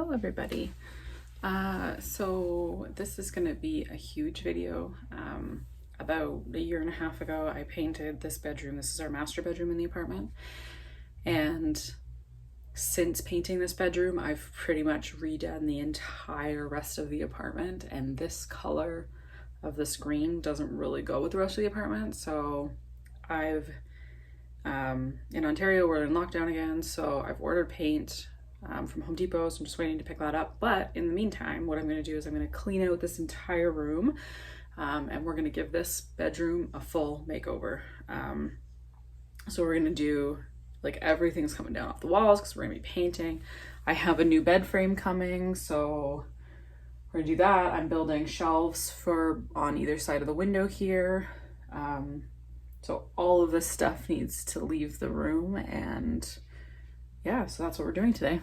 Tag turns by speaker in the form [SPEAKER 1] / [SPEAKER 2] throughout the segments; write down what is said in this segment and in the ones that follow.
[SPEAKER 1] Hello everybody. So this is going to be a huge video. About a year and a half ago I painted this bedroom. This is our master bedroom in the apartment, and since painting this bedroom I've pretty much redone the entire rest of the apartment, and this color of this green doesn't really go with the rest of the apartment. So I've in Ontario we're in lockdown again, so I've ordered paint from Home Depot, so I'm just waiting to pick that up. But in the meantime, what I'm going to do is I'm going to clean out this entire room, and we're going to give this bedroom a full makeover. So we're going to do, like, everything's coming down off the walls because we're going to be painting. I have a new bed frame coming, so we're going to do that. I'm building shelves for on either side of the window here. So all of this stuff needs to leave the room, and yeah, so that's what we're doing today.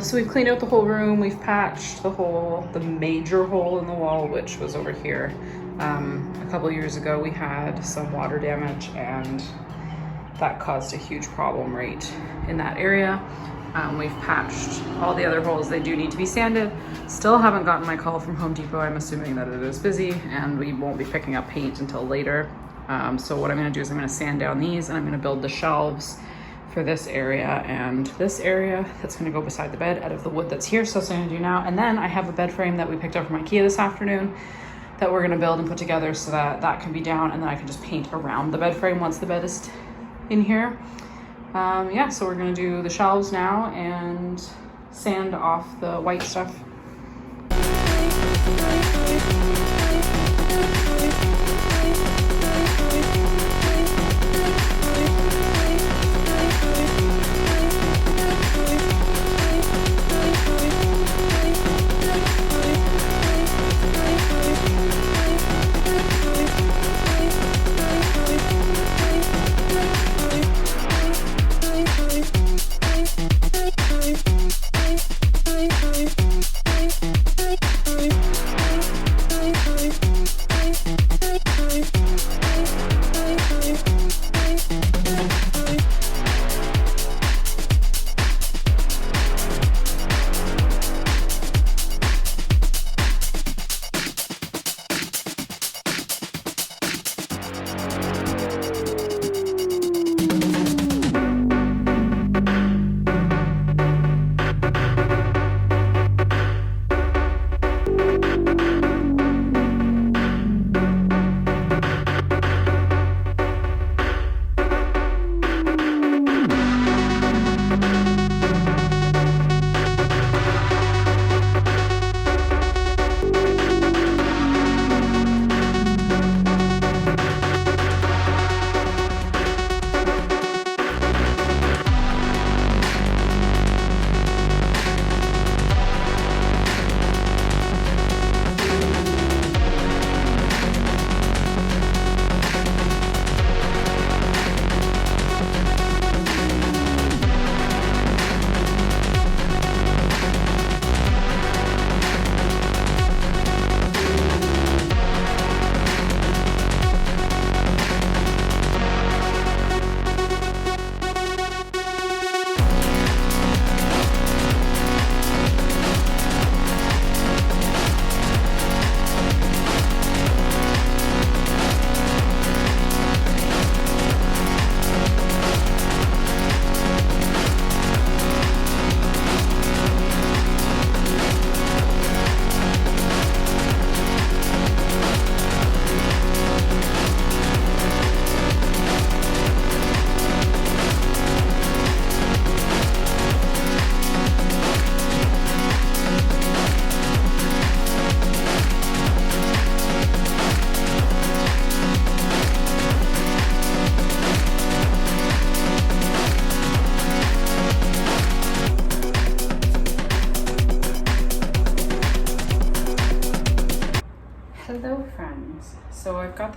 [SPEAKER 1] So we've cleaned out the whole room. We've patched the major hole in the wall, which was over here. A couple years ago we had some water damage, and that caused a huge problem right in that area. We've patched all the other holes. They do need to be sanded. Still haven't gotten my call from Home Depot. I'm assuming that it is busy and we won't be picking up paint until later. So what I'm gonna do is I'm gonna sand down these, and I'm gonna build the shelves for this area and this area that's going to go beside the bed out of the wood that's here. So that's what I'm going to do now. And then I have a bed frame that we picked up from Ikea this afternoon that we're going to build and put together so that that can be down, and then I can just paint around the bed frame once the bed is in here. Yeah, so we're going to do the shelves now and sand off the white stuff.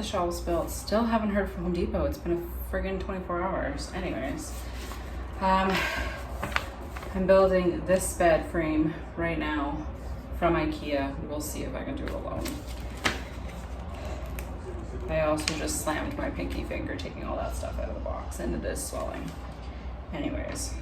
[SPEAKER 1] shelves built. Still haven't heard from Home Depot. It's been a friggin' 24 hours. Anyways, I'm building this bed frame right now from Ikea. We'll see if I can do it alone. I also just slammed my pinky finger taking all that stuff out of the box and it is swelling. Anyways,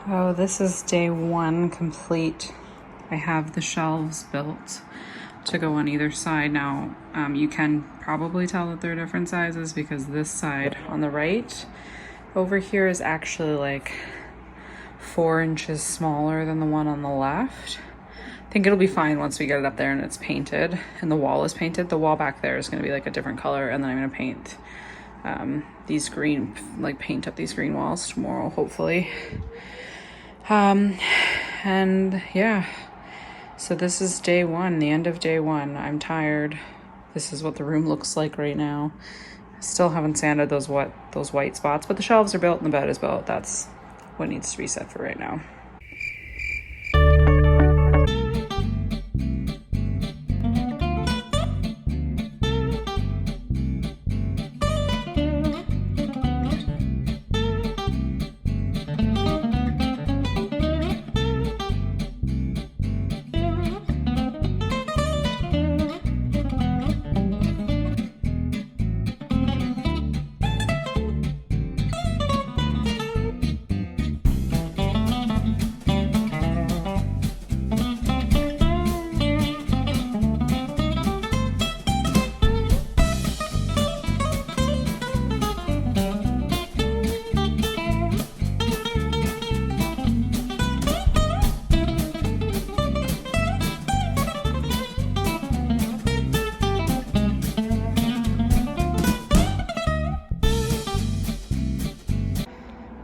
[SPEAKER 1] oh, this is day one complete. I have the shelves built to go on either side. Now, you can probably tell that they're different sizes because this side on the right over here is actually like 4 inches smaller than the one on the left. I think it'll be fine once we get it up there and it's painted and the wall is painted. The wall back there is going to be like a different color, and then I'm going to paint these green, like paint up these green walls tomorrow, hopefully. And yeah, so this is day one, the end of day one. I'm tired. This is what the room looks like right now. Still haven't sanded those white spots, but the shelves are built and the bed is built. That's what needs to be set for right now.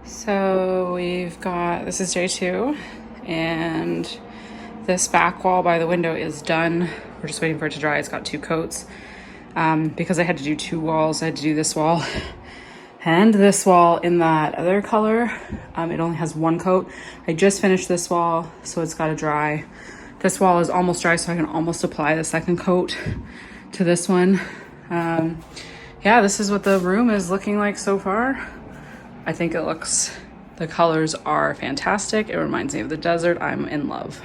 [SPEAKER 1] So we've got, this is day two, and this back wall by the window is done. We're just waiting for it to dry. It's got 2 coats. Because I had to do 2 walls, I had to do this wall and this wall in that other color. It only has 1 coat. I just finished this wall, so it's got to dry. This wall is almost dry, so I can almost apply the 2nd coat to this one. Yeah, this is what the room is looking like so far. I think it looks, the colors are fantastic. It reminds me of the desert. I'm in love.